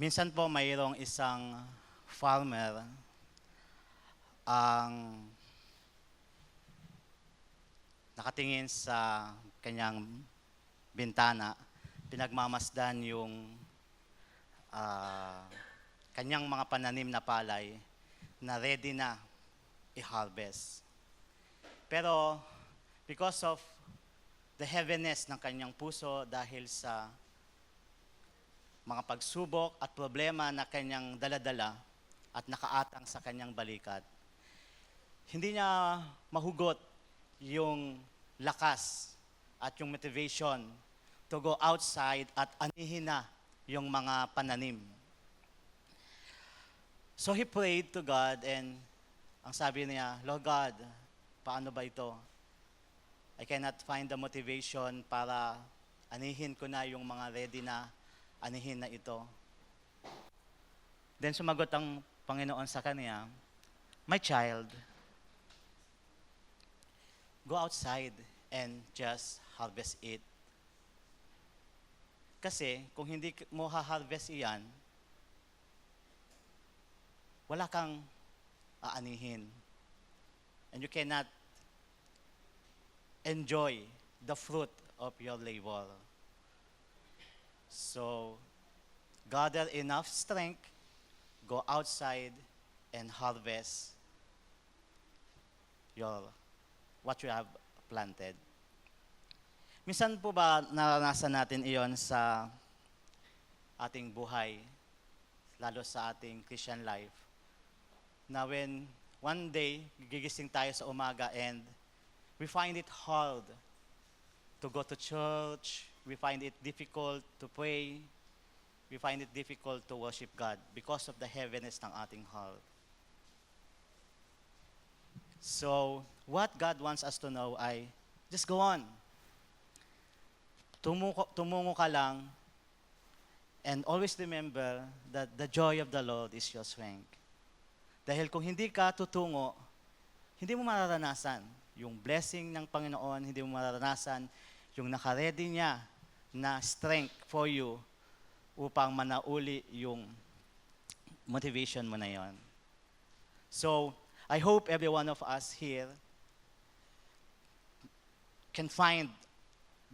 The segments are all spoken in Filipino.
Minsan po mayroong isang farmer ang nakatingin sa kanyang bintana, pinagmamasdan yung ah, kanyang mga pananim na palay na ready na i-harvest. Pero because of the heaviness ng kanyang puso dahil sa mga pagsubok at problema na kanyang daladala at nakaatang sa kanyang balikat, hindi niya mahugot yung lakas at yung motivation to go outside at anihin na yung mga pananim. So he prayed to God and ang sabi niya, Lord God, paano ba ito? I cannot find the motivation para anihin ko na yung mga ready na anihin na ito. Then sumagot ang Panginoon sa kanya, My child, go outside and just harvest it. Kasi kung hindi mo ha-harvest iyan, wala kang aanihin. And you cannot enjoy the fruit of your labor. So, gather enough strength, go outside and harvest your what you have planted. Minsan po ba naranasan natin iyon sa ating buhay, lalo sa ating Christian life, na when one day, gigising tayo sa umaga and we find it hard to go to church, we find it difficult to pray, we find it difficult to worship God because of the heaviness ng ating heart. So, what God wants us to know ay, just go on. Tumungo ka lang and always remember that the joy of the Lord is your strength. Dahil kung hindi ka tutungo, hindi mo mararanasan yung blessing ng Panginoon, hindi mo mararanasan yung nakaredy niya na strength for you upang manauli yung motivation mo na yon. So, I hope every one of us here can find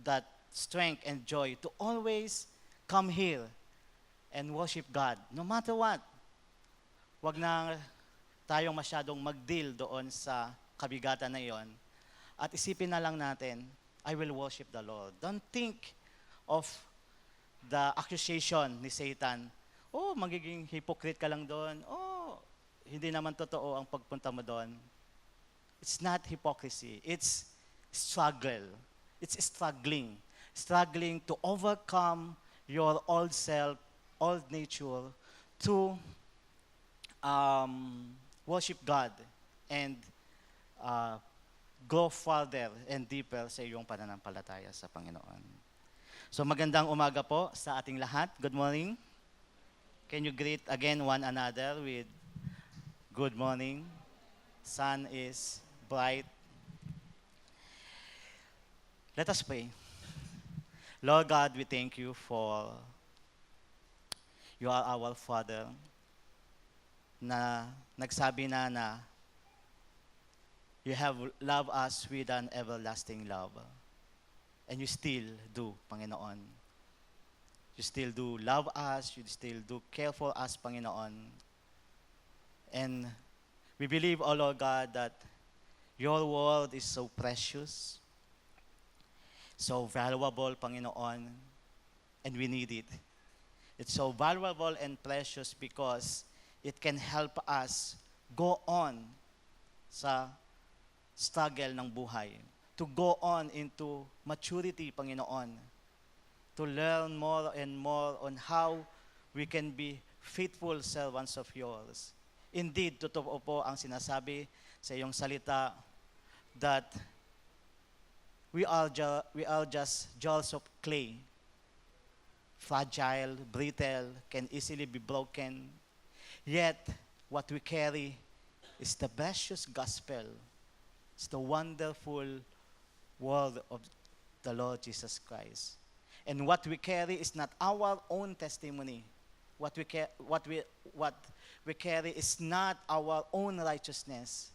that strength and joy to always come here and worship God, no matter what. Wag na tayong masyadong mag-deal doon sa kabigatan na iyon. At isipin na lang natin, I will worship the Lord. Don't think of the accusation ni Satan. Oh, magiging hypocrite ka lang doon. Oh, hindi naman totoo ang pagpunta mo doon. It's not hypocrisy. It's struggle. It's struggling. Struggling to overcome your old self, old nature, to worship God and go further and deeper sa iyong pananampalataya sa Panginoon. So magandang umaga po sa ating lahat. Good morning. Can you greet again one another with good morning? Sun is bright. Let us pray. Lord God, we thank you for you are our Father na nagsabi na you have loved us with an everlasting love. And you still do, Panginoon. You still do love us, you still do care for us, Panginoon. And we believe, O Lord God, that your word is so precious, so valuable, Panginoon, and we need it. It's so valuable and precious because it can help us go on sa struggle ng buhay, to go on into maturity, Panginoon, to learn more and more on how we can be faithful servants of yours. Indeed, totoo po ang sinasabi sa iyong salita that we are just jars of clay, fragile, brittle, can easily be broken. Yet, what we carry is the precious gospel. It's the wonderful word of the Lord Jesus Christ. And what we carry is not our own testimony, what we carry is not our own righteousness.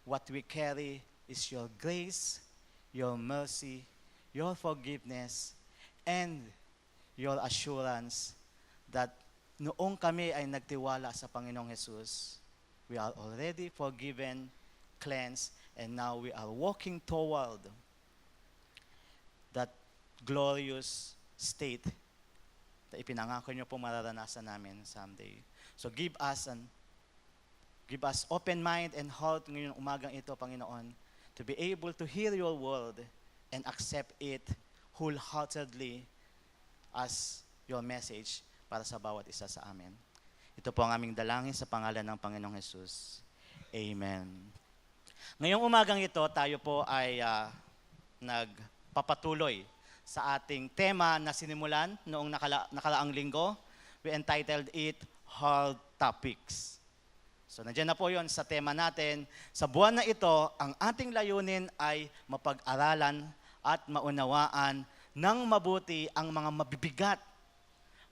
What we carry is your grace, your mercy, your forgiveness, and your assurance that noong kami ay nagtiwala sa Panginoong Jesus, we are already forgiven, cleansed, and now we are walking toward that glorious state na ipinangako niyo po mararanasan namin someday. So give us open mind and heart ngayong umagang ito, Panginoon, to be able to hear your word and accept it wholeheartedly as your message para sa bawat isa sa amin. Ito po ang aming dalangin sa pangalan ng Panginoong Jesus. Amen. Ngayong umagang ito, tayo po ay nagpapatuloy sa ating tema na sinimulan noong nakalaang linggo. We entitled it, Hard Topics. So nandiyan na po yon sa tema natin. Sa buwan na ito, ang ating layunin ay mapag-aralan at maunawaan ng mabuti ang mga mabibigat,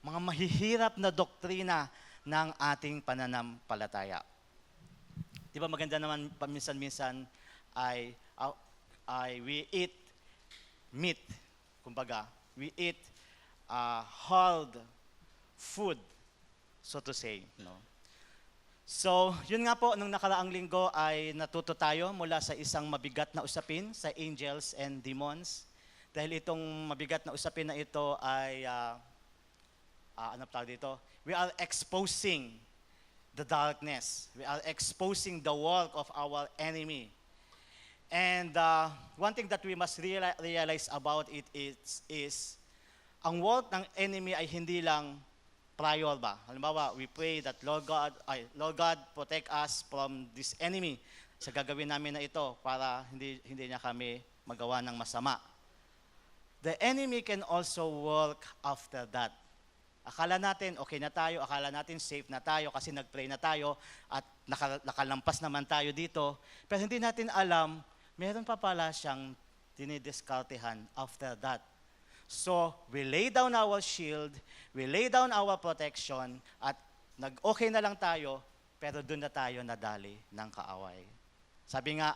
mga mahihirap na doktrina ng ating pananampalataya. Di ba maganda naman paminsan-minsan ay we eat meat, kumbaga, we eat hard food, so to say. No? So, yun nga po, nung nakaraang linggo ay natuto tayo mula sa isang mabigat na usapin sa angels and demons. Dahil itong mabigat na usapin na ito ay, ano tawag dito? We are exposing the darkness. We are exposing the work of our enemy. And one thing that we must realize about it is ang work ng enemy ay hindi lang prior ba? Halimbawa, we pray that Lord God protect us from this enemy sa gagawin namin na ito para hindi niya kami magawa ng masama. The enemy can also work after that. Akala natin okay na tayo, akala natin safe na tayo kasi nag-pray na tayo at nakalampas naman tayo dito. Pero hindi natin alam, meron pa pala siyang dinidiskartehan after that. So, we lay down our shield, we lay down our protection, at nag-okay na lang tayo, pero doon na tayo nadali ng kaaway. Sabi nga,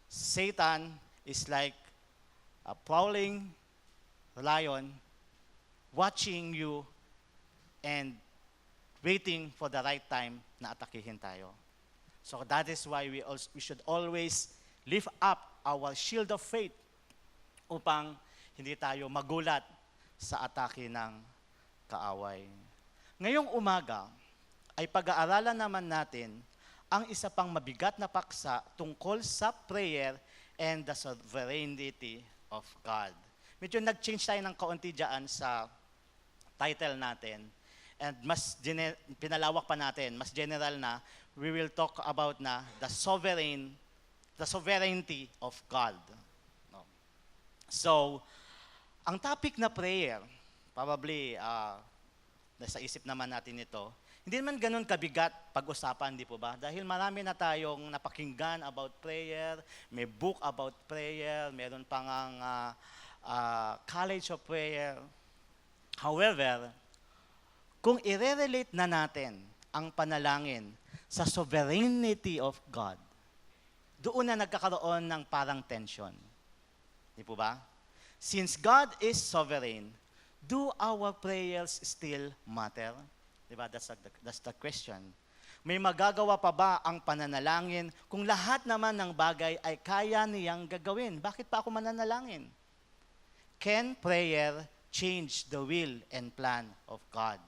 Satan is like a prowling lion watching you and waiting for the right time na atakihin tayo. So that is why we should always lift up our shield of faith upang hindi tayo magulat sa atake ng kaaway. Ngayong umaga ay pag-aaralan naman natin ang isa pang mabigat na paksa tungkol sa prayer and the sovereignty of God. Medyo nag-change tayo ng kaunti dyan sa title natin. And pinalawak pa natin, mas general na, we will talk about na the sovereignty of God. No? So, ang topic na prayer, probably, nasa isip naman natin ito, hindi naman ganun kabigat pag-usapan, di po ba? Dahil marami na tayong napakinggan about prayer, may book about prayer, meron pang college of prayer. However, kung i-relate na natin ang panalangin sa sovereignty of God, doon na nagkakaroon ng parang tension. Di po ba? Since God is sovereign, do our prayers still matter? Di ba? That's the question. May magagawa pa ba ang pananalangin kung lahat naman ng bagay ay kaya niyang gagawin? Bakit pa ako mananalangin? Can prayer change the will and plan of God?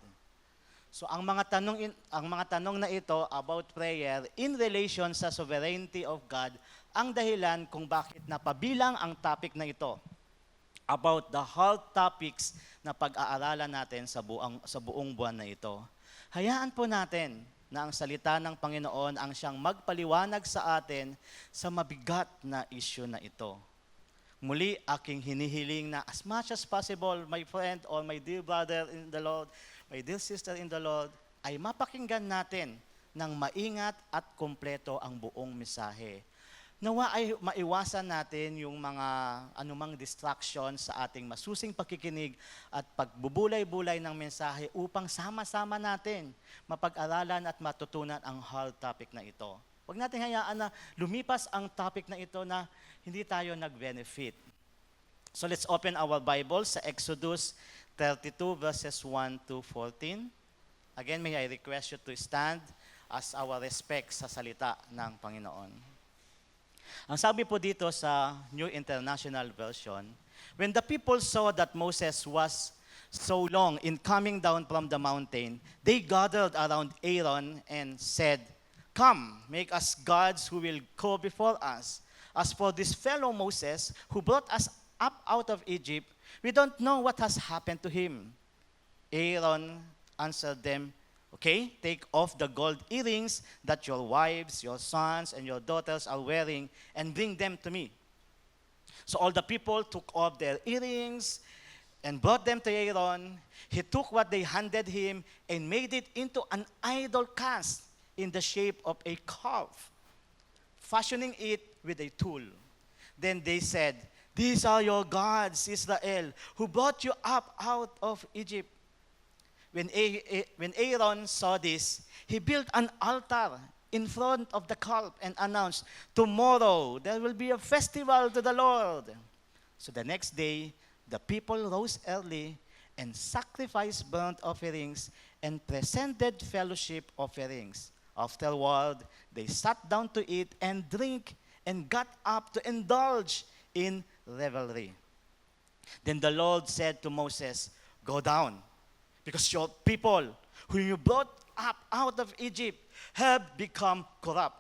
So ang mga tanong na ito about prayer in relation sa sovereignty of God, ang dahilan kung bakit napabilang ang topic na ito about the hard topics na pag-aaralan natin sa buong buwan na ito. Hayaan po natin na ang salita ng Panginoon ang siyang magpaliwanag sa atin sa mabigat na issue na ito. Muli, aking hinihiling na as much as possible, my friend or my dear brother in the Lord, my dear sister in the Lord, ay mapakinggan natin ng maingat at kumpleto ang buong mensahe. Nawa ay maiwasan natin yung mga anumang distraction sa ating masusing pakikinig at pagbubulay-bulay ng mensahe upang sama-sama natin mapag-aralan at matutunan ang whole topic na ito. Huwag natin hayaan na lumipas ang topic na ito na hindi tayo nag-benefit. So let's open our Bible sa Exodus 32 verses 1 to 14. Again, may I request you to stand as our respect sa salita ng Panginoon. Ang sabi po dito sa New International Version, when the people saw that Moses was so long in coming down from the mountain, they gathered around Aaron and said, "Come, make us gods who will go before us. As for this fellow Moses who brought us up out of Egypt, we don't know what has happened to him." Aaron answered them, "Okay, take off the gold earrings that your wives, your sons, and your daughters are wearing and bring them to me." So all the people took off their earrings and brought them to Aaron. He took what they handed him and made it into an idol cast in the shape of a calf, fashioning it with a tool. Then they said, "These are your gods, Israel, who brought you up out of Egypt." When Aaron saw this, he built an altar in front of the calf and announced, "Tomorrow there will be a festival to the Lord." So the next day, the people rose early and sacrificed burnt offerings and presented fellowship offerings. Afterward, they sat down to eat and drink and got up to indulge in revelry. Then the Lord said to Moses, "Go down, because your people, whom you brought up out of Egypt, have become corrupt.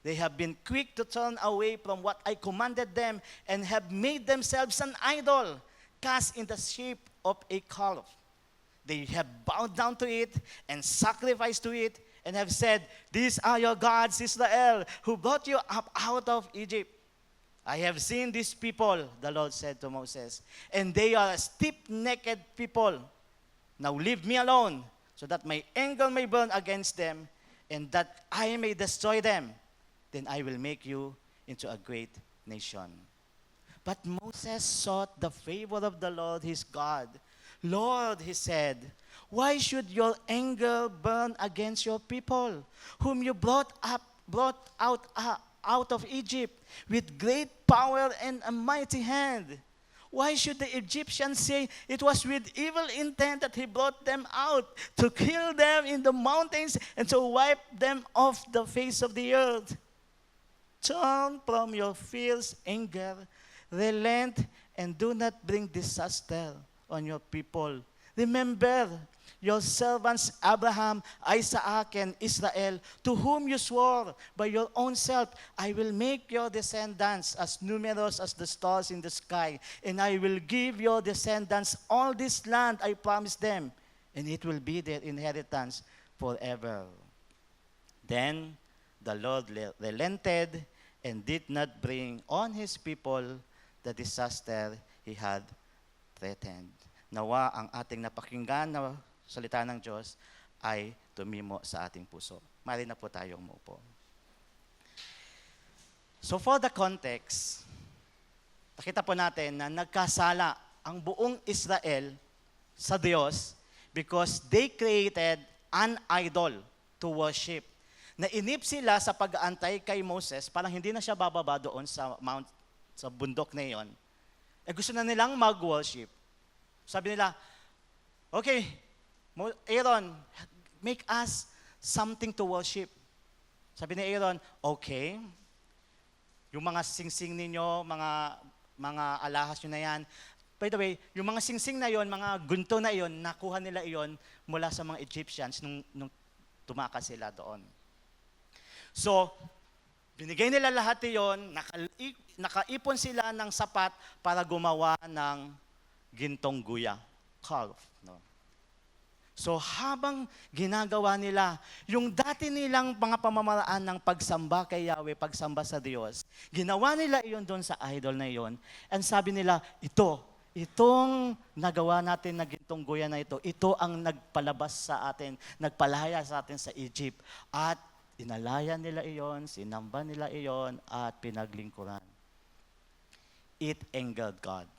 They have been quick to turn away from what I commanded them and have made themselves an idol, cast in the shape of a calf. They have bowed down to it and sacrificed to it and have said, 'These are your gods, Israel, who brought you up out of Egypt.' I have seen these people," the Lord said to Moses, "and they are a stiff-necked people. Now leave me alone, so that my anger may burn against them, and that I may destroy them. Then I will make you into a great nation." But Moses sought the favor of the Lord his God. "Lord," he said, "why should your anger burn against your people, whom you brought out of Egypt with great power and a mighty hand? Why should the Egyptians say it was with evil intent that he brought them out, to kill them in the mountains and to wipe them off the face of the earth? Turn from your fierce anger, relent, and do not bring disaster on your people. Remember your servants Abraham, Isaac, and Israel, to whom you swore by your own self, 'I will make your descendants as numerous as the stars in the sky, and I will give your descendants all this land I promised them, and it will be their inheritance forever.' Then the Lord relented and did not bring on his people the disaster he had threatened." Nawa ang ating napakinggan na salita ng Diyos ay tumimo sa ating puso. Mari na po tayong umupo. So for the context, nakita po natin na nagkasala ang buong Israel sa Diyos because they created an idol to worship. Nainip sila sa pag-aantay kay Moses, parang hindi na siya bababa doon sa bundok na iyon. Gusto na nilang mag-worship. Sabi nila, "Okay, Aaron, make us something to worship." Sabi ni Aaron, "Okay, yung mga singsing ninyo, mga alahas nyo na yan." By the way, yung mga singsing na yon, mga gunto na yon, nakuha nila yon mula sa mga Egyptians nung tumakas sila doon. So, binigay nila lahat yon, nakaipon sila ng sapat para gumawa ng gintong guya, calf. No? So habang ginagawa nila, yung dati nilang mga pamamaraan ng pagsamba kay Yahweh, pagsamba sa Diyos, ginawa nila iyon doon sa idol na iyon. And sabi nila, itong nagawa natin na gintong guya na ito ang nagpalabas sa atin, nagpalaya sa atin sa Egypt. At Inalayan nila iyon, sinamba nila iyon, at pinaglingkuran. It angered God.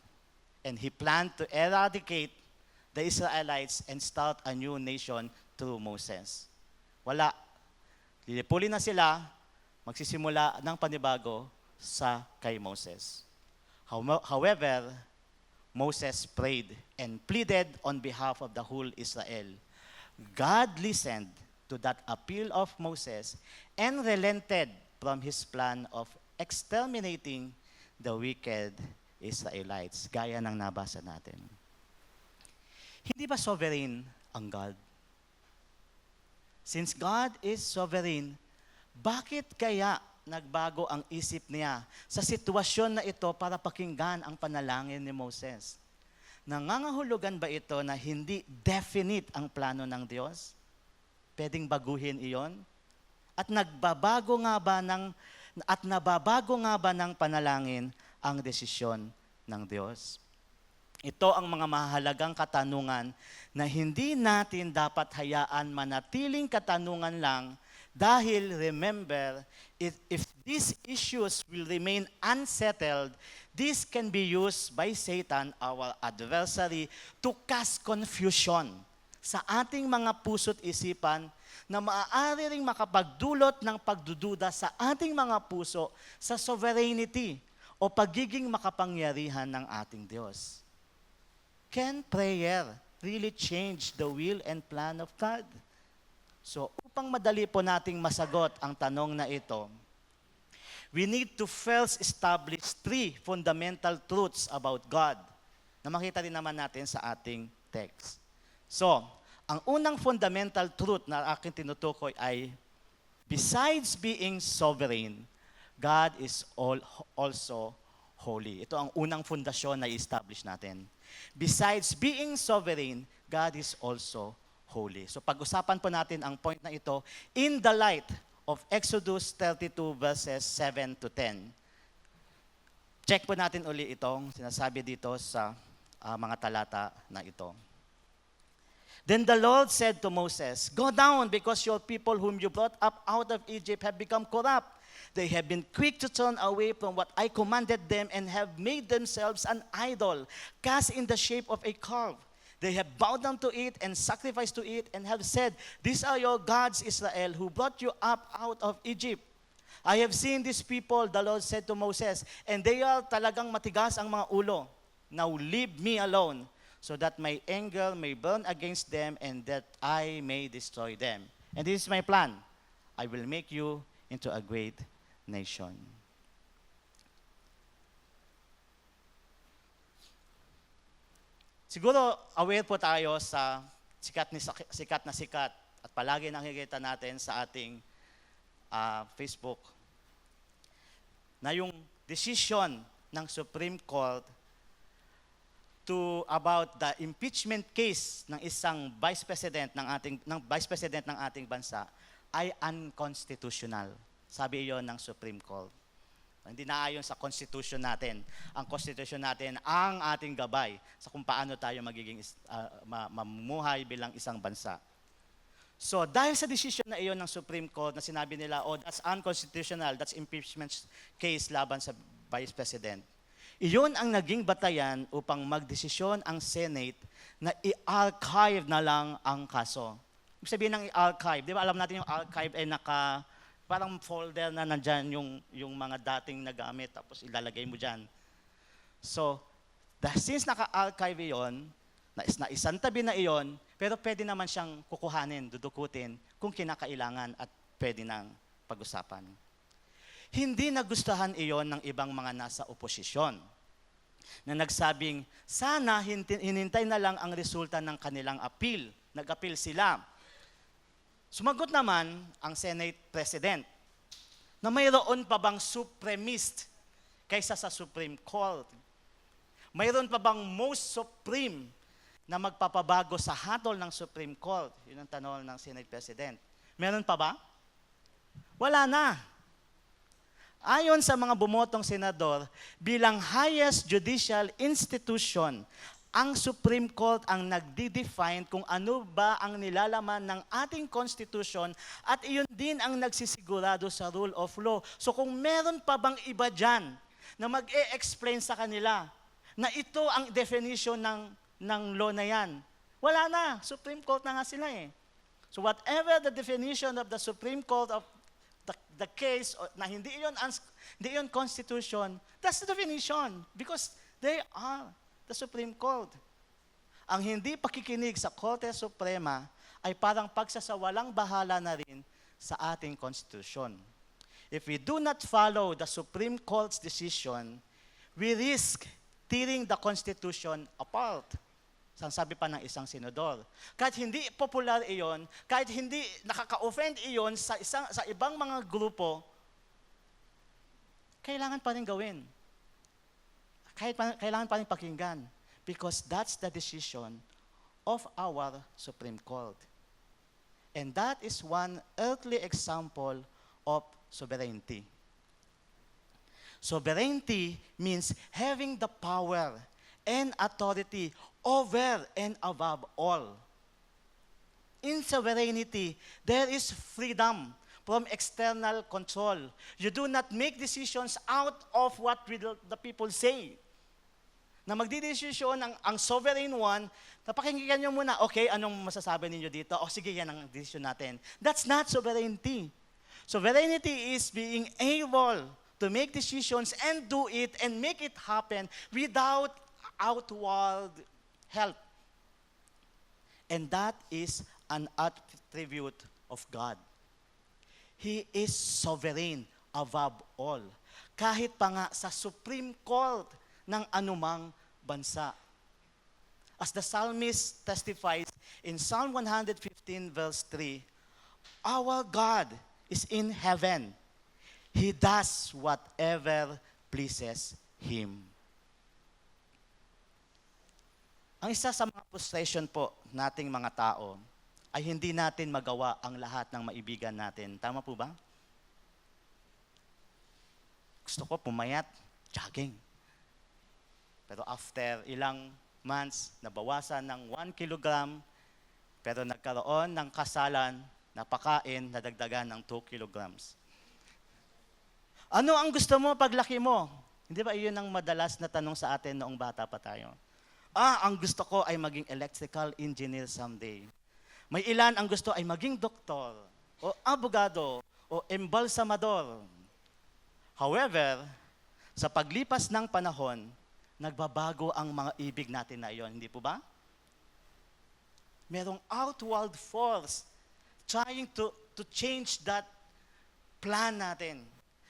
And He planned to eradicate the Israelites and start a new nation through Moses. Wala. Lilipulin na sila, magsisimula ng panibago sa kay Moses. However, Moses prayed and pleaded on behalf of the whole Israel. God listened to that appeal of Moses and relented from his plan of exterminating the wicked Israelites, gaya ng nabasa natin. Hindi ba sovereign ang God? Since God is sovereign, bakit kaya nagbago ang isip niya sa sitwasyon na ito para pakinggan ang panalangin ni Moses? Nangangahulugan ba ito na hindi definite ang plano ng Diyos? Pwedeng baguhin iyon? At nababago nga ba ng panalangin ang desisyon ng Diyos? Ito ang mga mahalagang katanungan na hindi natin dapat hayaan manatiling katanungan lang dahil remember, if these issues will remain unsettled, this can be used by Satan, our adversary, to cast confusion sa ating mga puso't isipan na maaari ring makapagdulot ng pagdududa sa ating mga puso sa sovereignty o pagiging makapangyarihan ng ating Diyos. Can prayer really change the will and plan of God? So, upang madali po nating masagot ang tanong na ito, we need to first establish 3 fundamental truths about God na makita rin naman natin sa ating text. So, ang unang fundamental truth na aking tinutukoy ay, besides being sovereign, God is also holy. Ito ang unang fundasyon na i-establish natin. Besides being sovereign, God is also holy. So pag-usapan po natin ang point na ito in the light of Exodus 32 verses 7 to 10. Check po natin uli itong sinasabi dito sa mga talata na ito. Then the Lord said to Moses, "Go down, because your people whom you brought up out of Egypt have become corrupt. They have been quick to turn away from what I commanded them and have made themselves an idol, cast in the shape of a calf. They have bowed down to it and sacrificed to it and have said, 'These are your gods, Israel, who brought you up out of Egypt.' I have seen these people," the Lord said to Moses, "and they are talagang matigas ang mga ulo. Now leave me alone, so that my anger may burn against them and that I may destroy them. And this is my plan. I will make you into a great nation." Siguro aware po tayo sa sikat at palagi nakikita natin sa ating Facebook na yung decision ng Supreme Court about the impeachment case ng isang vice president ng ating bansa ay unconstitutional. Sabi iyon ng Supreme Court. Hindi naayon sa constitution natin. Ang constitution natin ang ating gabay sa kung paano tayo magiging mamumuhay bilang isang bansa. So dahil sa decision na iyon ng Supreme Court na sinabi nila, that's unconstitutional, that's impeachment case laban sa Vice President. Iyon ang naging batayan upang magdesisyon ang Senate na i-archive na lang ang kaso. Ibig sabihin ng i-archive, di ba alam natin yung archive ay parang folder na nandyan yung mga dating nagamit, tapos ilalagay mo dyan. So, since naka-archive iyon, naisantabi na iyon, pero pwede naman siyang kukuhanin, dudukutin, kung kinakailangan at pwede nang pag-usapan. Hindi nagustuhan iyon ng ibang mga nasa oposisyon, na nagsabing, sana hinintay na lang ang resulta ng kanilang appeal. Nag-appeal sila. Sumagot naman ang Senate President na mayroon pa bang supremist kaysa sa Supreme Court? Mayroon pa bang most supreme na magpapabago sa hatol ng Supreme Court? Yun ang tanong ng Senate President. Meron pa ba? Wala na. Ayon sa mga bumotong senador, bilang highest judicial institution, ang Supreme Court ang nagdi-define kung ano ba ang nilalaman ng ating Constitution at iyon din ang nagsisigurado sa rule of law. So kung meron pa bang iba dyan na mag-e-explain sa kanila na ito ang definition ng law na yan, wala na. Supreme Court na nga sila eh. So whatever the definition of the Supreme Court of the case na hindi yun Constitution, that's the definition because they are the Supreme Court. Ang hindi pakikinig sa Korte Suprema ay parang pagsasawalang bahala na rin sa ating Constitution. If we do not follow the Supreme Court's decision, we risk tearing the Constitution apart. Sabi pa ng isang senador. Kahit hindi popular iyon, kahit hindi nakaka-offend iyon sa ibang mga grupo, kailangan pa rin gawin. Kailangan pa rin pakinggan because that's the decision of our Supreme Court. And that is one earthly example of sovereignty. Sovereignty means having the power and authority over and above all. In sovereignty, there is freedom from external control. You do not make decisions out of what the people say. Na magdidesisyon ang sovereign one, napakinggan nyo muna, okay, anong masasabi ninyo dito? O sige, yan ang decision natin. That's not sovereignty. Sovereignty is being able to make decisions and do it and make it happen without outward help. And that is an attribute of God. He is sovereign above all. Kahit pa nga sa Supreme Court ng anumang bansa. As the psalmist testifies in Psalm 115 verse 3, our God is in heaven. He does whatever pleases Him. Ang isa sa mga frustration po nating mga tao ay hindi natin magawa ang lahat ng maibigan natin. Tama po ba? Gusto ko pumayat, jogging. Pero after ilang months, nabawasan ng 1 kilogram, pero nagkaroon ng kasalan, napakain, nadagdagan ng 2 kilograms. Ano ang gusto mo paglaki mo? Hindi ba iyon ang madalas na tanong sa atin noong bata pa tayo? Ang gusto ko ay maging electrical engineer someday. May ilan ang gusto ay maging doktor, o abogado, o embalsamador. However, sa paglipas ng panahon, nagbabago ang mga ibig natin na iyon, hindi po ba? Merong outward force trying to change that plan natin.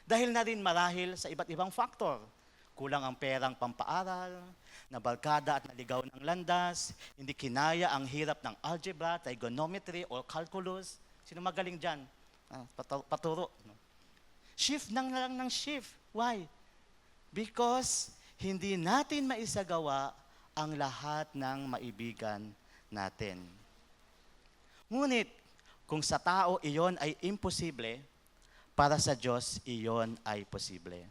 Dahil na rin marahil sa iba't ibang factor. Kulang ang perang pampaaral, nabalkada at naligaw ng landas, hindi kinaya ang hirap ng algebra, trigonometry, or calculus. Sino magaling dyan? Paturo. Shift lang ng shift. Why? Because hindi natin maisagawa ang lahat ng maibigan natin. Ngunit, kung sa tao iyon ay imposible, para sa Diyos iyon ay posible.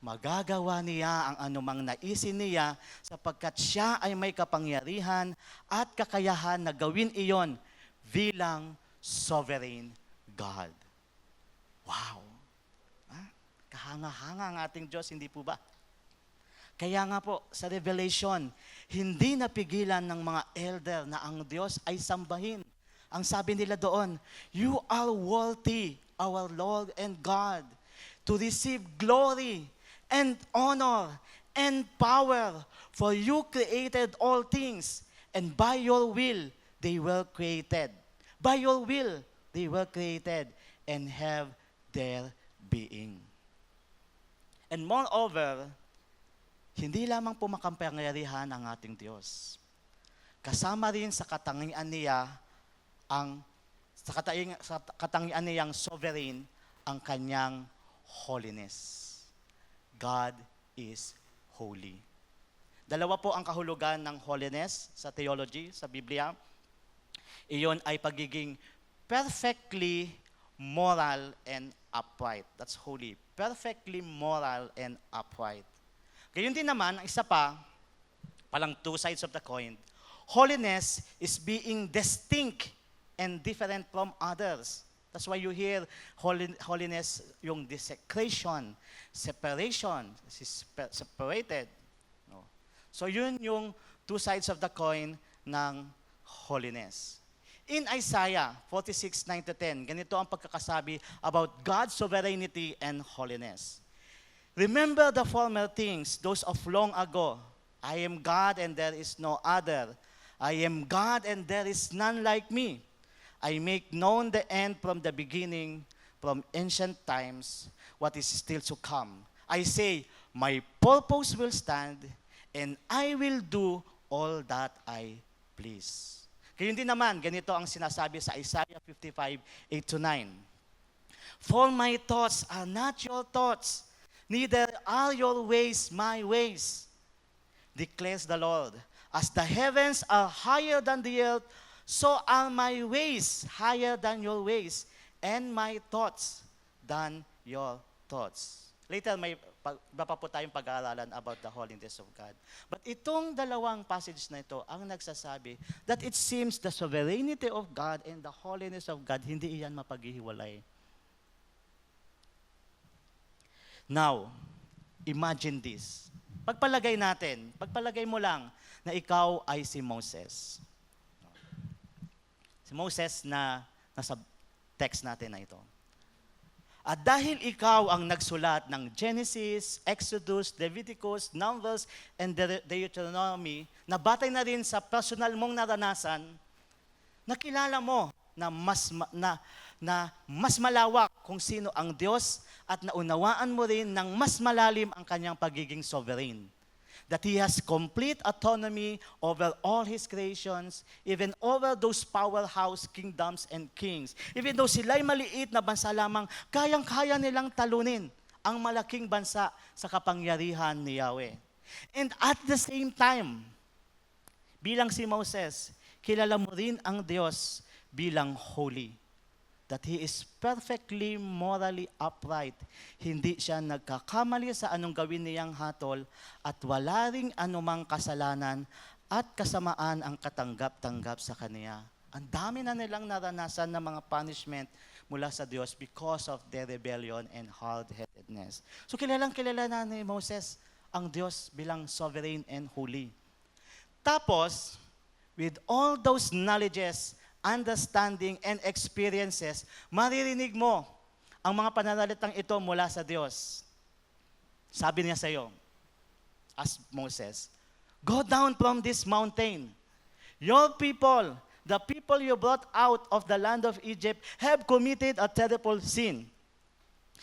Magagawa niya ang anumang naisin niya sapagkat siya ay may kapangyarihan at kakayahan na gawin iyon bilang sovereign God. Wow! Kahanga-hanga ang ating Diyos, hindi po ba? Kaya nga po, sa Revelation, hindi napigilan ng mga elder na ang Diyos ay sambahin. Ang sabi nila doon, you are worthy, our Lord and God, to receive glory and honor and power, for you created all things, and by your will they were created. By your will they were created and have their being. And moreover, hindi lamang po makapangyarihan ang ating Diyos. Kasama rin sa katangian niya sa katangian niyang sovereign ang kanyang holiness. God is holy. Dalawa po ang kahulugan ng holiness sa theology, sa Biblia. Iyon ay pagiging perfectly moral and upright. That's holy. Perfectly moral and upright. Gayun din naman, ang isa pa, Palang two sides of the coin. Holiness is being distinct and different from others. That's why you hear holiness, yung desecration, separation, separated. No. So yun yung two sides of the coin ng holiness. In Isaiah 46:9-10, ganito ang pagkakasabi about God's sovereignty and holiness. Remember the former things, those of long ago. I am God and there is no other. I am God and there is none like me. I make known the end from the beginning, from ancient times, what is still to come. I say, my purpose will stand, and I will do all that I please. Kaya din naman, ganito ang sinasabi sa Isaiah 55:8-9. For my thoughts are not your thoughts, neither are your ways my ways, declares the Lord. As the heavens are higher than the earth, so are my ways higher than your ways, and my thoughts than your thoughts. Later, may iba pa po tayong pag-aaralan about the holiness of God. But itong dalawang passage na ito ang nagsasabi that it seems the sovereignty of God and the holiness of God, hindi iyan mapaghihiwalay. Now, imagine this. Pagpalagay mo lang na ikaw ay si Moses. Si Moses na nasa text natin na ito. At dahil ikaw ang nagsulat ng Genesis, Exodus, Leviticus, Numbers, and Deuteronomy, na batay na rin sa personal mong naranasan, nakilala mo na mas malawak kung sino ang Diyos at naunawaan mo rin ng mas malalim ang kanyang pagiging sovereign. That He has complete autonomy over all His creations, even over those powerhouse kingdoms and kings. Even though sila'y maliit na bansa lamang, kayang-kaya nilang talunin ang malaking bansa sa kapangyarihan ni Yahweh. And at the same time, bilang si Moses, kilala mo rin ang Diyos bilang holy. That He is perfectly morally upright. Hindi siya nagkakamali sa anong gawin niyang hatol at wala ring anumang kasalanan at kasamaan ang katanggap-tanggap sa Kanya. Ang dami na nilang naranasan ng mga punishment mula sa Diyos because of their rebellion and hard-headedness. So kilalang kilala na ni Moses ang Diyos bilang sovereign and holy. Tapos, with all those knowledges, understanding, and experiences, maririnig mo ang mga pananalitang ito mula sa Diyos. Sabi niya sa iyo, as Moses, go down from this mountain. Your people, the people you brought out of the land of Egypt, have committed a terrible sin.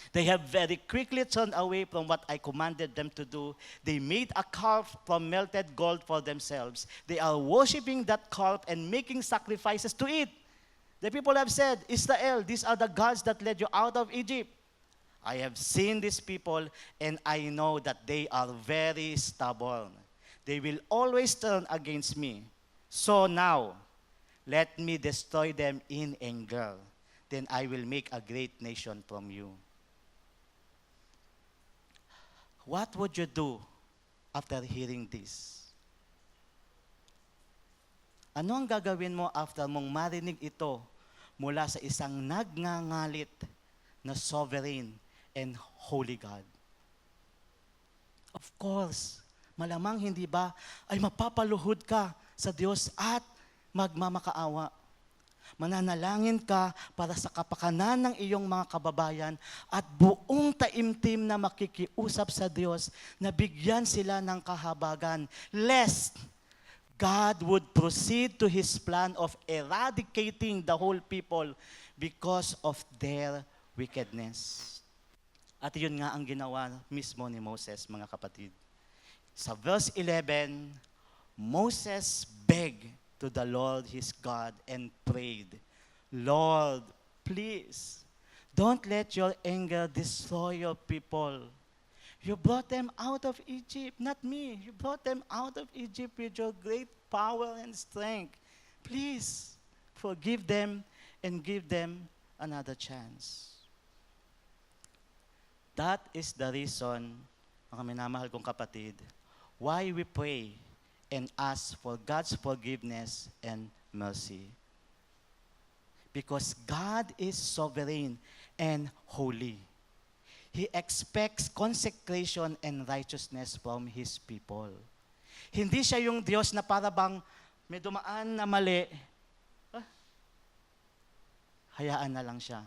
They have very quickly turned away from what I commanded them to do. They made a calf from melted gold for themselves. They are worshiping that calf and making sacrifices to it. The people have said, Israel, these are the gods that led you out of Egypt. I have seen these people and I know that they are very stubborn. They will always turn against me. So now, let me destroy them in anger. Then I will make a great nation from you. What would you do after hearing this? Ano ang gagawin mo after mong marinig ito mula sa isang nagngangalit na sovereign and holy God? Of course, malamang hindi ba ay mapapaluhod ka sa Diyos at magmamakaawa. Mananalangin ka para sa kapakanan ng iyong mga kababayan at buong taimtim na makikiusap sa Diyos na bigyan sila ng kahabagan, lest God would proceed to His plan of eradicating the whole people because of their wickedness. At yun nga ang ginawa mismo ni Moses, mga kapatid. Sa verse 11, Moses begged to the Lord his God and prayed, Lord, please, don't let your anger destroy your people. You brought them out of Egypt, not me. You brought them out of Egypt with your great power and strength. Please, forgive them and give them another chance. That is the reason, mga minamahal kong kapatid, why we pray and ask for God's forgiveness and mercy. Because God is sovereign and holy. He expects consecration and righteousness from His people. Hindi siya yung Diyos na para bang may dumaan na mali, hayaan na lang siya.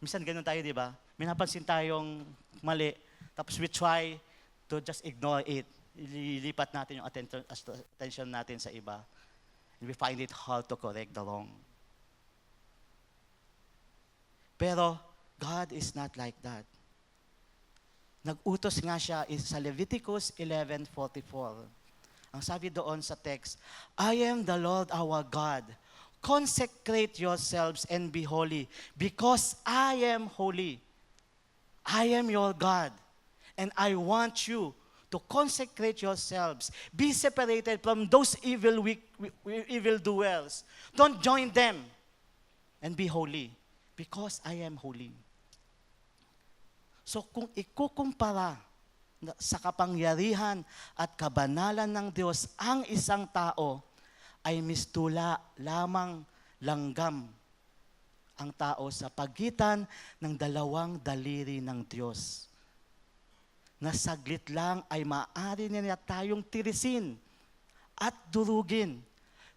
Minsan ganun tayo, di ba? May napansin tayong mali, tapos we try to just ignore it. Ililipat natin yung attention natin sa iba. And we find it hard to correct the wrong. Pero God is not like that. Nag-utos nga siya sa Leviticus 11:44. Ang sabi doon sa text, I am the Lord our God. Consecrate yourselves and be holy, because I am holy. I am your God, and I want you to consecrate yourselves. Be separated from those evildoers. Don't join them, and be holy, because I am holy. So kung ikukumpara sa kapangyarihan at kabanalan ng Diyos ang isang tao, ay mistula lamang langgam ang tao sa pagitan ng dalawang daliri ng Diyos. Na saglit lang ay maaari niya tayong tirisin at durugin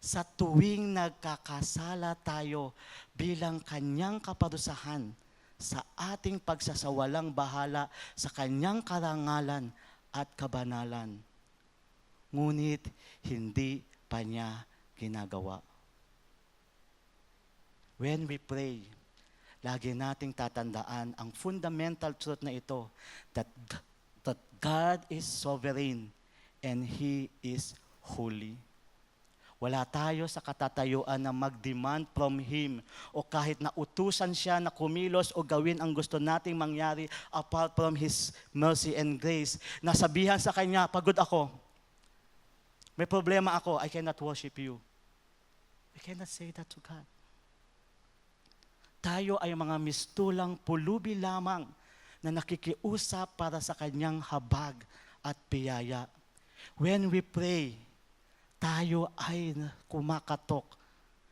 sa tuwing nagkakasala tayo bilang kanyang kaparusahan sa ating pagsasawalang bahala sa kanyang karangalan at kabanalan. Ngunit hindi pa niya ginagawa. When we pray, lagi nating tatandaan ang fundamental truth na ito, that God is sovereign and He is holy. Wala tayo sa katatayuan na mag-demand from Him o kahit na utusan siya na kumilos o gawin ang gusto nating mangyari apart from His mercy and grace. Nasabihan sa Kanya, pagod ako, may problema ako, I cannot worship you. We cannot say that to God. Tayo ay mga mistulang pulubi lamang na nakikiusap para sa Kanyang habag at biyaya. When we pray, tayo ay kumakatok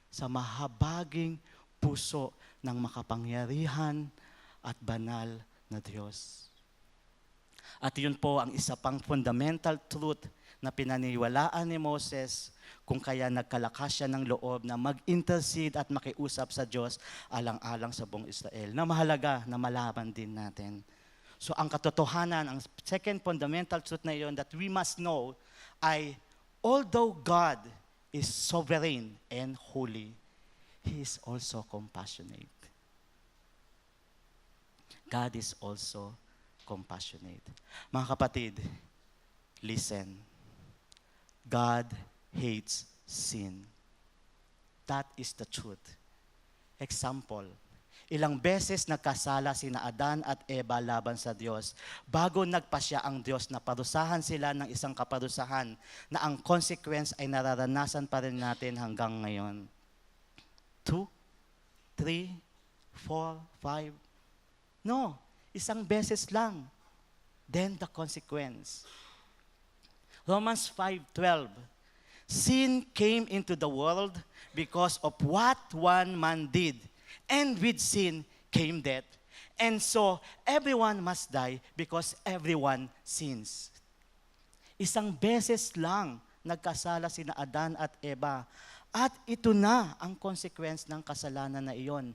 sa mahabaging puso ng makapangyarihan at banal na Diyos. At yun po ang isa pang fundamental truth na pinaniwalaan ni Moses kung kaya nagkalakas siya ng loob na mag-intercede at makiusap sa Diyos alang-alang sa buong Israel. Na mahalaga na malaman din natin. So ang katotohanan, ang second fundamental truth na iyon that we must know ay although God is sovereign and holy, He is also compassionate. God is also compassionate. Mga kapatid, listen. God hates sin. That is the truth. Example, ilang beses nagkasala sina Adan at Eva laban sa Diyos bago nagpasya ang Diyos na parusahan sila ng isang kaparusahan na ang consequence ay nararanasan pa rin natin hanggang ngayon. 2, 3, 4, 5. No, isang beses lang. Then the consequence. Romans 5:12. Sin came into the world because of what one man did. And with sin came death. And so, everyone must die because everyone sins. Isang beses lang nagkasala sina Adan at Eva. At ito na ang consequence ng kasalanan na iyon.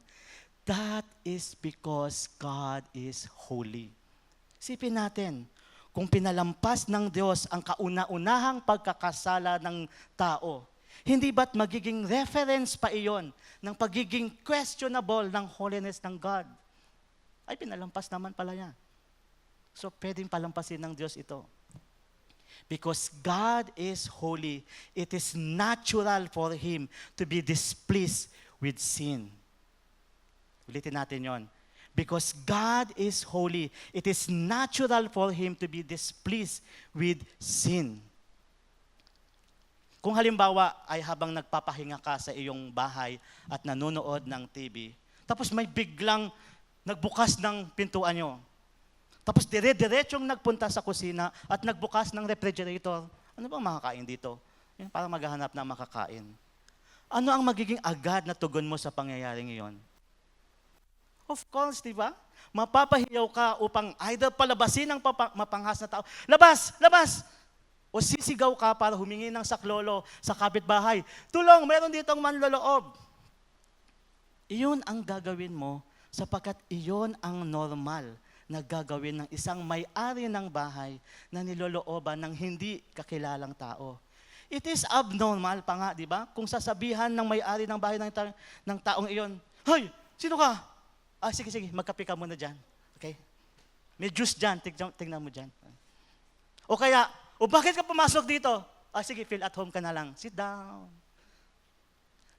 That is because God is holy. Sipin natin, kung pinalampas ng Diyos ang kauna-unahang pagkakasala ng tao, hindi ba't magiging reference pa iyon ng pagiging questionable ng holiness ng God? Ay, pinalampas naman pala yan. So, pwedeng palampasin ng Diyos ito. Because God is holy, it is natural for Him to be displeased with sin. Ulitin natin yon. Because God is holy, it is natural for Him to be displeased with sin. Kung halimbawa ay habang nagpapahinga ka sa iyong bahay at nanonood ng TV, tapos may biglang nagbukas ng pintuan nyo, tapos dire-diretsong nagpunta sa kusina at nagbukas ng refrigerator, Ano bang makakain dito? Yung parang maghahanap ng makakain. Ano ang magiging agad na tugon mo sa pangyayaring iyon? Of course, di ba? Mapapahiyaw ka upang either palabasin ang mapanghas na tao. Labas! Labas! O sisigaw ka para humingi ng saklolo sa kapitbahay. Tulong, meron ditong manloloob. Iyon ang gagawin mo sapagkat iyon ang normal na gagawin ng isang may-ari ng bahay na nilolooban ng hindi kakilalang tao. It is abnormal pa nga, di ba? Kung sasabihan ng may-ari ng bahay ng taong iyon, "Hoy, sino ka?" Sige, sige, magkape ka muna dyan. Okay? May juice dyan, tignan mo dyan. O kaya, bakit ka pumasok dito? Sige, feel at home ka na lang. Sit down.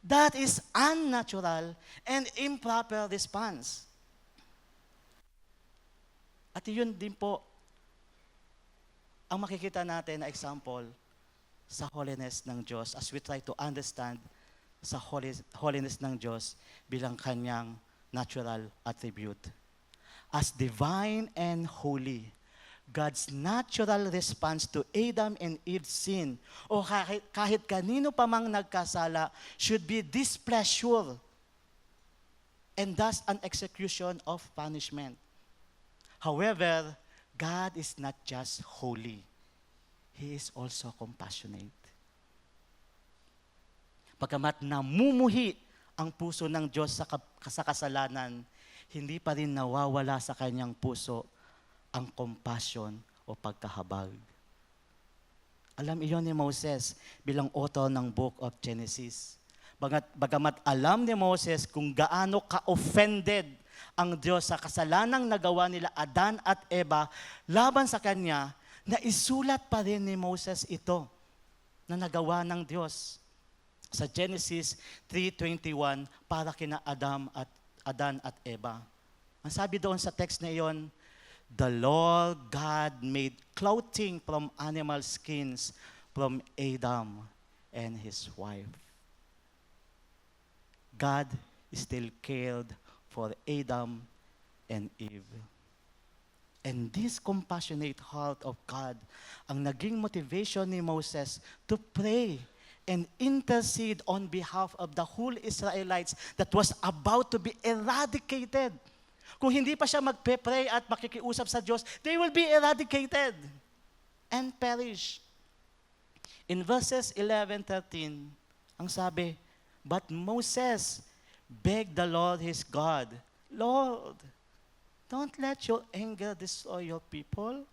That is unnatural and improper response. At yun din po ang makikita natin na example sa holiness ng Diyos as we try to understand sa holiness ng Diyos bilang kanyang natural attribute. As divine and holy, God's natural response to Adam and Eve's sin, o kahit kanino pa mang nagkasala, should be displeasure and thus an execution of punishment. However, God is not just holy. He is also compassionate. Pagkamat namumuhi ang puso ng Diyos sa kasalanan, hindi pa rin nawawala sa kanyang puso ang compassion o pagkahabag. Alam iyon ni Moses bilang author ng Book of Genesis. Bagamat alam ni Moses kung gaano ka-offended ang Diyos sa kasalanang nagawa nila Adan at Eva laban sa kanya, na isulat pa rin ni Moses ito na nagawa ng Diyos sa Genesis 3:21 para kina Adan at Eva. Ang sabi doon sa text na iyon, "The Lord God made clothing from animal skins from Adam and his wife." God still cared for Adam and Eve. And this compassionate heart of God ang naging motivation ni Moses to pray and intercede on behalf of the whole Israelites that was about to be eradicated. Kung hindi pa siya magpe-pray at makikiusap sa Diyos, they will be eradicated and perish. In verses 11-13, ang sabi, "But Moses begged the Lord his God, 'Lord, don't let your anger destroy your people.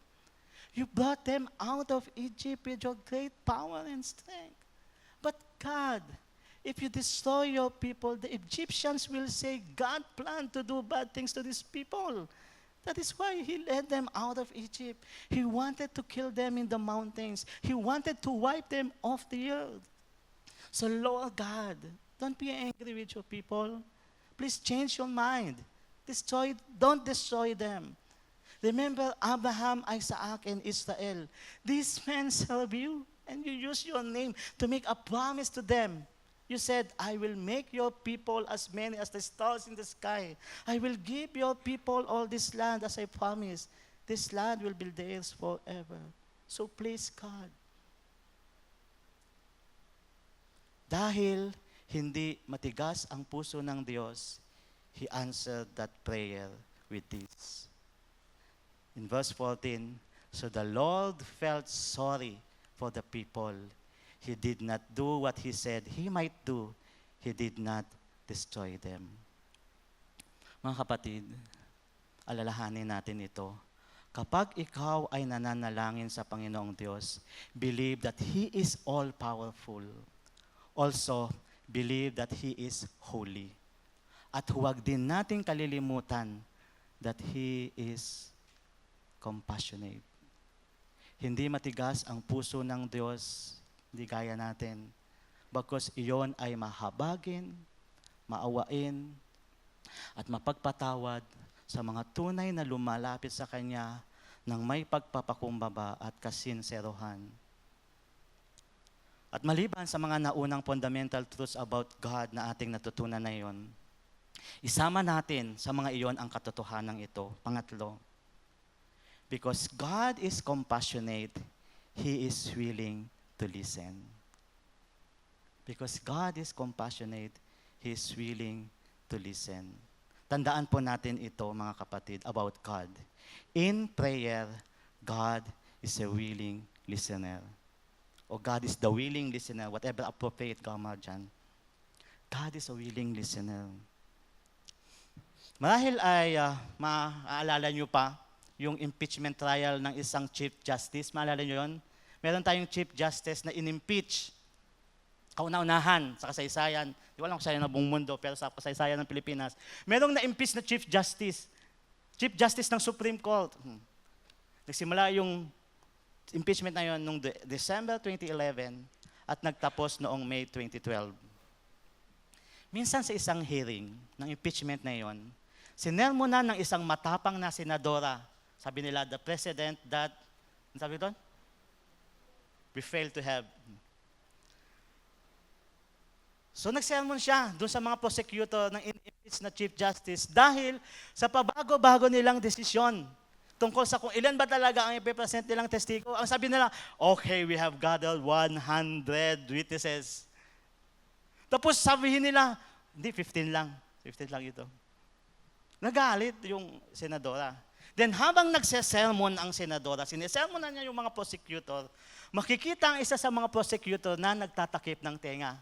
You brought them out of Egypt with your great power and strength. But God, if you destroy your people, the Egyptians will say, God planned to do bad things to these people. That is why He led them out of Egypt. He wanted to kill them in the mountains. He wanted to wipe them off the earth. So Lord God, don't be angry with your people. Please change your mind. Don't destroy them. Remember Abraham, Isaac, and Israel. These men serve you, and you use your name to make a promise to them. You said, I will make your people as many as the stars in the sky. I will give your people all this land as I promised. This land will be theirs forever. So please, God." Dahil hindi matigas ang puso ng Diyos, He answered that prayer with this. In verse 14, "So the Lord felt sorry for the people. He did not do what He said He might do. He did not destroy them." Mga kapatid, alalahanin natin ito. Kapag ikaw ay nananalangin sa Panginoong Diyos, believe that He is all-powerful. Also, believe that He is holy. At huwag din nating kalilimutan that He is compassionate. Hindi matigas ang puso ng Diyos, hindi gaya natin. Bagkus iyon ay mahabagin, maawain, at mapagpatawad sa mga tunay na lumalapit sa Kanya ng may pagpapakumbaba at kasinserohan. At maliban sa mga naunang fundamental truths about God na ating natutunan na iyon, isama natin sa mga iyon ang katotohanan ito. Pangatlo, because God is compassionate, He is willing to listen. Because God is compassionate, He is willing to listen. Tandaan po natin ito, mga kapatid, about God. In prayer, God is a willing listener. O God is the willing listener, whatever appropriate grammar dyan. God is a willing listener. Marahil ay maaalala nyo pa yung impeachment trial ng isang Chief Justice. Maalala nyo yun? Meron tayong Chief Justice na in-impeach. Kauna-unahan sa kasaysayan. Di ko alam kung sa'yo na buong mundo, pero sa kasaysayan ng Pilipinas. Merong na-impeach na Chief Justice. Chief Justice ng Supreme Court. Nagsimula yung impeachment na yun noong December 2011 at nagtapos noong May 2012. Minsan sa isang hearing ng impeachment na yun, sinermonan ng isang matapang na senadora. Sabi nila, the president that, ano sabi doon? We failed to have. So nagsermon siya doon sa mga prosecutor ng in-impeach na Chief Justice dahil sa pabago-bago nilang desisyon tungkol sa kung ilan ba talaga ang ipipresent nilang testigo. Ang sabi nila, okay, we have gathered 100 witnesses. Tapos sabihin nila, hindi, 15 lang. 15 lang ito. Nagalit yung senadora. Then habang nagsesermon ang senadora, sinesermonan niya yung mga prosecutor, makikita ang isa sa mga prosecutor na nagtatakip ng tenga.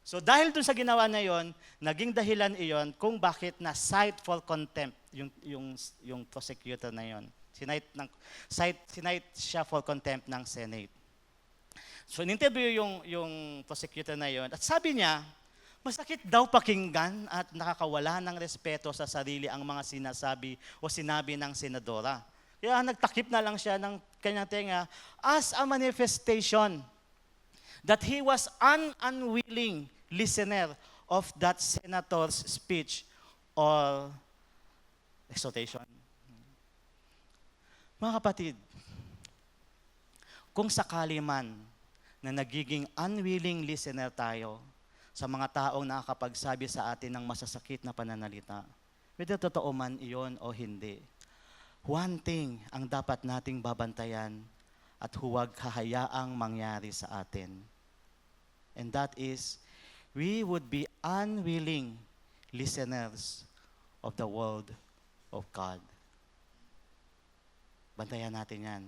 So dahil dun sa ginawa na yon, naging dahilan iyon kung bakit na cite for contempt yung prosecutor na yon. Sinite siya for contempt ng Senate. So in-interview yung prosecutor na yon at sabi niya, masakit daw pakinggan at nakakawala ng respeto sa sarili ang mga sinasabi o sinabi ng senadora. Kaya nagtakip na lang siya ng kanyang tenga as a manifestation that he was an unwilling listener of that senator's speech or exhortation. Mga kapatid, kung sakali man na nagiging unwilling listener tayo sa mga taong nakakapagsabi sa atin ng masasakit na pananalita, whether totoo man iyon o hindi, one thing ang dapat nating babantayan at huwag hahayaang mangyari sa atin. And that is, we would be unwilling listeners of the word of God. Bantayan natin yan,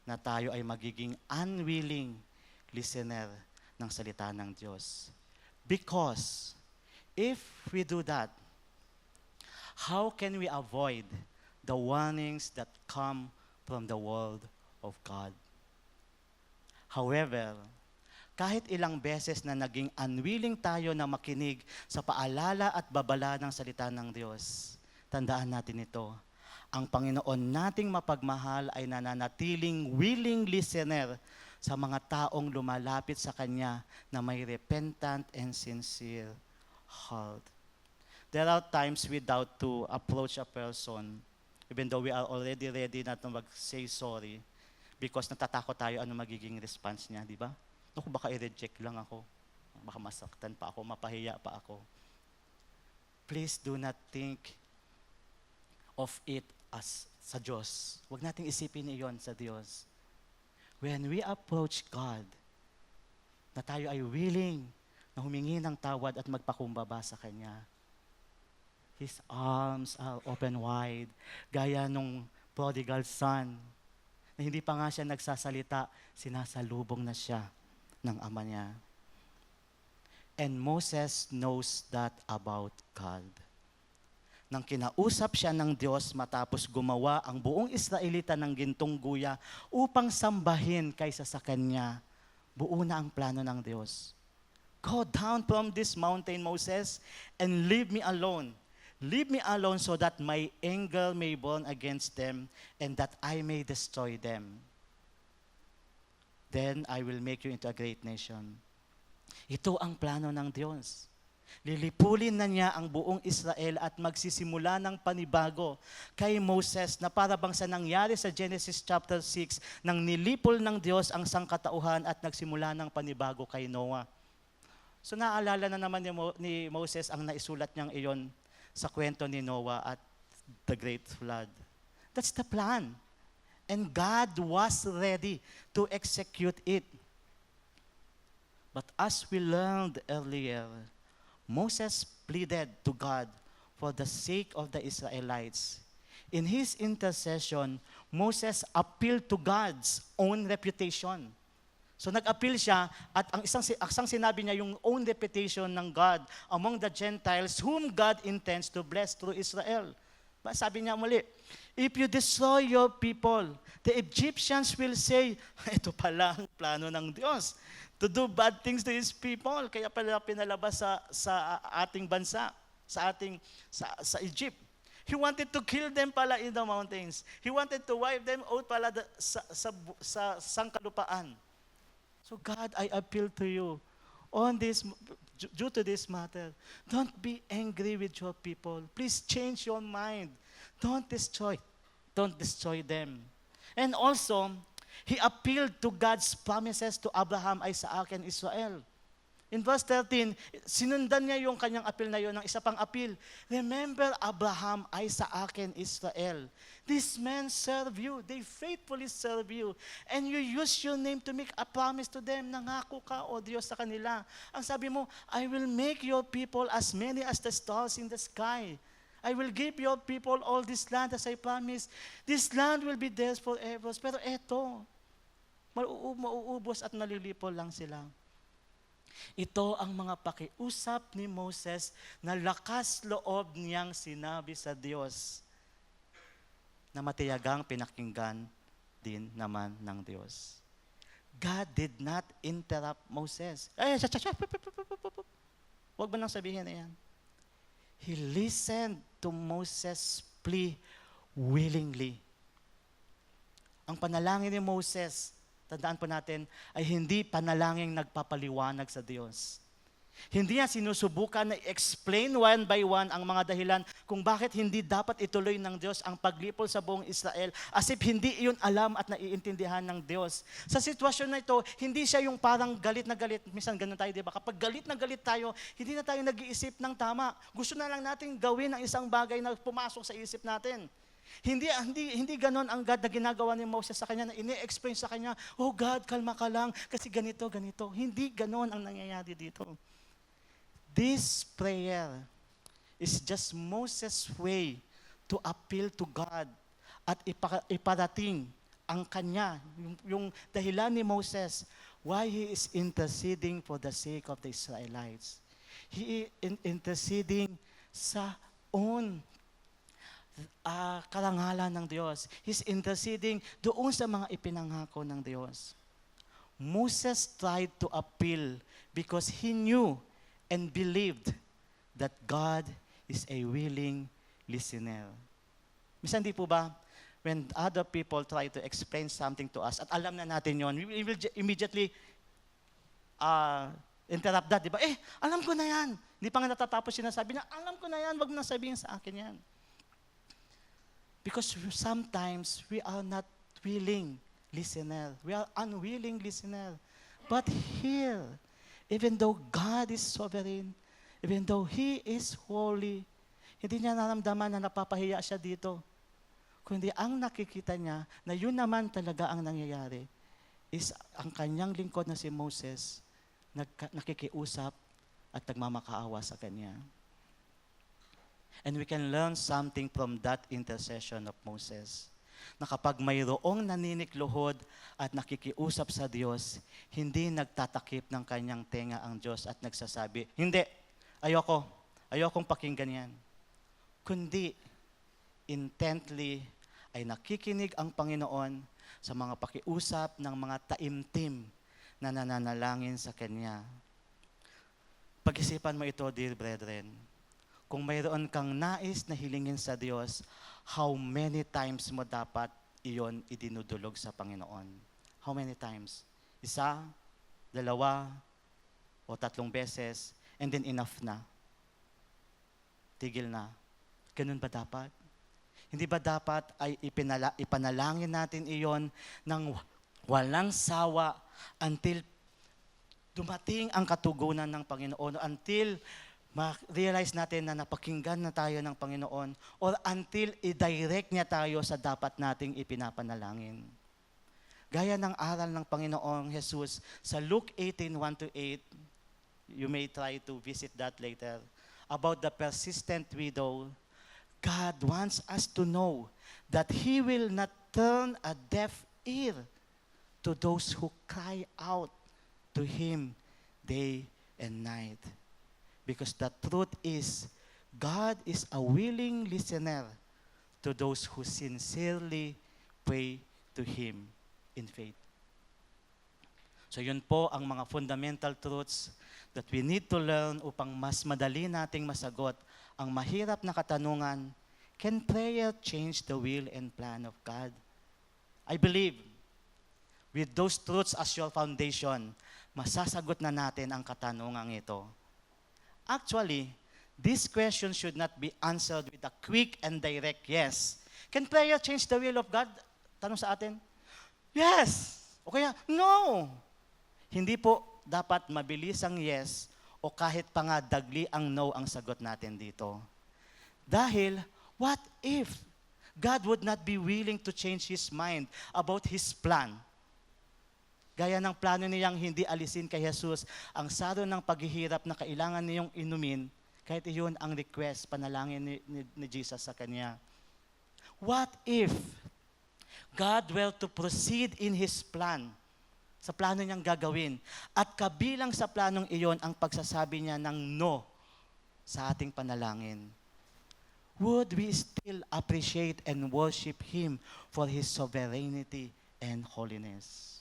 na tayo ay magiging unwilling listener ng salita ng Diyos. Because if we do that, how can we avoid the warnings that come from the word of God? However, kahit ilang beses na naging unwilling tayo na makinig sa paalala at babala ng salita ng Diyos, tandaan natin ito, ang Panginoon nating mapagmahal ay nananatiling willing listener sa mga taong lumalapit sa Kanya na may repentant and sincere heart. There are times we doubt to approach a person, even though we are already ready na to mag-say sorry, because natatakot tayo ano magiging response niya, di ba? Naku, baka i-reject lang ako. Baka masaktan pa ako, mapahiya pa ako. Please do not think of it as sa Diyos. Huwag nating isipin iyon sa Diyos. When we approach God, na tayo ay willing na humingi ng tawad at magpakumbaba sa Kanya, His arms are open wide, gaya nung prodigal son, na hindi pa nga siya nagsasalita, sinasalubong na siya ng ama niya. And Moses knows that about God. Nang kinausap siya ng Diyos matapos gumawa ang buong Israelita ng gintong guya upang sambahin kaysa sa Kanya, buo na ang plano ng Diyos. Go down from this mountain, Moses, and leave me alone. Leave me alone so that my anger may burn against them and that I may destroy them. Then I will make you into a great nation. Ito ang plano ng Diyos. Lilipulin na niya ang buong Israel at magsisimula ng panibago kay Moses na para bang sa nangyari sa Genesis chapter 6 nang nilipol ng Diyos ang sangkatauhan at nagsimula ng panibago kay Noah. So naalala na naman ni Moses ang naisulat niyang iyon sa kwento ni Noah at the great flood. That's the plan. and God was ready to execute it. But as we learned earlier, Moses pleaded to God for the sake of the Israelites. In his intercession, Moses appealed to God's own reputation. So nag-appeal siya at ang isang sinabi niya yung own reputation ng God among the Gentiles whom God intends to bless through Israel. Sabi niya muli, if you destroy your people, the Egyptians will say, ito pala ang plano ng Diyos, to do bad things to His people. Kaya pala pinalabas sa ating bansa, sa Egypt. He wanted to kill them pala in the mountains. He wanted to wipe them out pala sa sangkalupaan. So God, I appeal to you due to this matter. Don't be angry with your people. Please change your mind. Don't destroy them. And also, he appealed to God's promises to Abraham, Isaac, and Israel. In verse 13, sinundan niya yung kanyang appeal na yun ng isa pang appeal. Remember Abraham, Isaac, and Israel. These men serve you. They faithfully serve you. And you use your name to make a promise to them. Nangako ka, O Diyos, sa kanila. Ang sabi mo, I will make your people as many as the stars in the sky. I will give your people all this land as I promised. This land will be theirs forever. Pero eto, mauubos at nalilipo lang sila. Ito ang mga pakiusap ni Moses na lakas loob niyang sinabi sa Diyos na matiyagang pinakinggan din naman ng Diyos. God did not interrupt Moses. Huwag mo nang sabihin na yan. He listened to Moses' plea willingly. Ang panalangin ni Moses, tandaan po natin, ay hindi panalangin nagpapaliwanag sa Diyos. Hindi niya sinusubukan na explain one by one ang mga dahilan kung bakit hindi dapat ituloy ng Diyos ang paglipol sa buong Israel as if hindi iyon alam at naiintindihan ng Diyos. Sa sitwasyon na ito, hindi siya yung parang galit na galit. Minsan ganun tayo, di ba? Kapag galit na galit tayo, hindi na tayo nag-iisip ng tama. Gusto na lang natin gawin ang isang bagay na pumasok sa isip natin. Hindi ganon ang God na ginagawa ni Moses sa kanya, na ini-explain sa kanya, oh God, kalma ka lang, kasi ganito. Hindi ganon ang nangyayari dito. This prayer is just Moses' way to appeal to God at iparating ang kanya, yung dahilan ni Moses, why he is interceding for the sake of the Israelites. He is interceding sa own karangalan ng Diyos. He's interceding doon sa mga ipinangako ng Diyos. Moses tried to appeal because he knew and believed that God is a willing listener. Minsan di po ba, when other people try to explain something to us, at alam na natin yon, we will immediately interrupt that, di ba? Alam ko na yan. Hindi pa nga natatapos sinasabi na, alam ko na yan, wag mo na sabihin sa akin yan. Because sometimes we are not willing listener. We are unwilling listener. But here, even though God is sovereign, even though He is holy, hindi niya naramdaman na napapahiya siya dito. Kundi ang nakikita niya na yun naman talaga ang nangyayari is ang kanyang lingkod na si Moses nakikiusap at nagmamakaawa sa kanya. And we can learn something from that intercession of Moses. Na kapag mayroong naninikluhod at nakikiusap sa Diyos, hindi nagtatakip ng kanyang tenga ang Diyos at nagsasabi, hindi, ayokong pakinggan yan. Kundi, intently ay nakikinig ang Panginoon sa mga pakiusap ng mga taimtim na nananalangin sa Kanya. Pag-isipan mo ito, dear brethren. Kung mayroon kang nais na hilingin sa Diyos, how many times mo dapat iyon idinudulog sa Panginoon? How many times? 1, 2, o 3 beses, and then enough na. Tigil na. Ganun ba dapat? Hindi ba dapat ay ipanalangin natin iyon ng walang sawa until dumating ang katugunan ng Panginoon, until ma-realize natin na napakinggan na tayo ng Panginoon or until i-direct niya tayo sa dapat nating ipinapanalangin. Gaya ng aral ng Panginoong Jesus sa Luke 18:1-8, you may try to visit that later, about the persistent widow. God wants us to know that He will not turn a deaf ear to those who cry out to Him day and night. Because the truth is, God is a willing listener to those who sincerely pray to Him in faith. So yun po ang mga fundamental truths that we need to learn upang mas madali nating masagot ang mahirap na katanungan, can prayer change the will and plan of God? I believe, with those truths as your foundation, masasagot na natin ang katanungang ito. Actually, this question should not be answered with a quick and direct yes. Can prayer change the will of God? Tanong sa atin. Yes! O kaya, no! Hindi po dapat mabilis ang yes o kahit pa nga dagli ang no ang sagot natin dito. Dahil, what if God would not be willing to change His mind about His plan? Gaya ng plano niyang hindi alisin kay Jesus ang saro ng paghihirap na kailangan niyong inumin, kahit iyon ang request, panalangin ni Jesus sa kanya. What if God were to proceed in His plan, sa plano niyang gagawin, at kabilang sa planong iyon ang pagsasabi niya ng no sa ating panalangin? Would we still appreciate and worship Him for His sovereignty and holiness?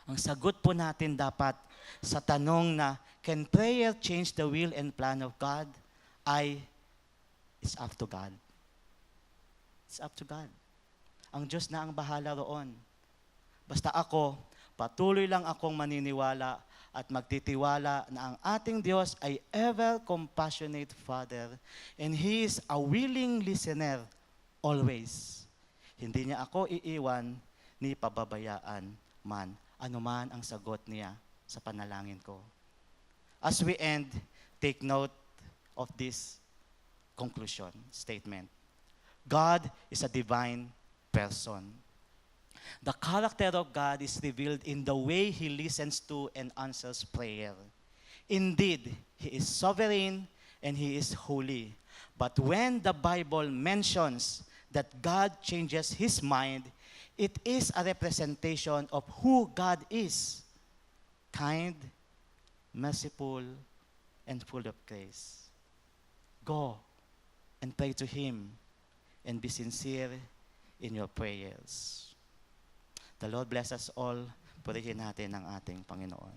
Ang sagot po natin dapat sa tanong na, can prayer change the will and plan of God? It's up to God. It's up to God. Ang Diyos na ang bahala roon. Basta ako, patuloy lang akong maniniwala at magtitiwala na ang ating Diyos ay ever compassionate Father and He is a willing listener always. Hindi niya ako iiwan ni pababayaan man. Ano man ang sagot niya sa panalangin ko. As we end, take note of this conclusion statement. God is a divine person. The character of God is revealed in the way He listens to and answers prayer. Indeed, He is sovereign and He is holy. But when the Bible mentions that God changes His mind, it is a representation of who God is, kind, merciful, and full of grace. Go and pray to Him and be sincere in your prayers. The Lord bless us all. Purihin natin ang ating Panginoon.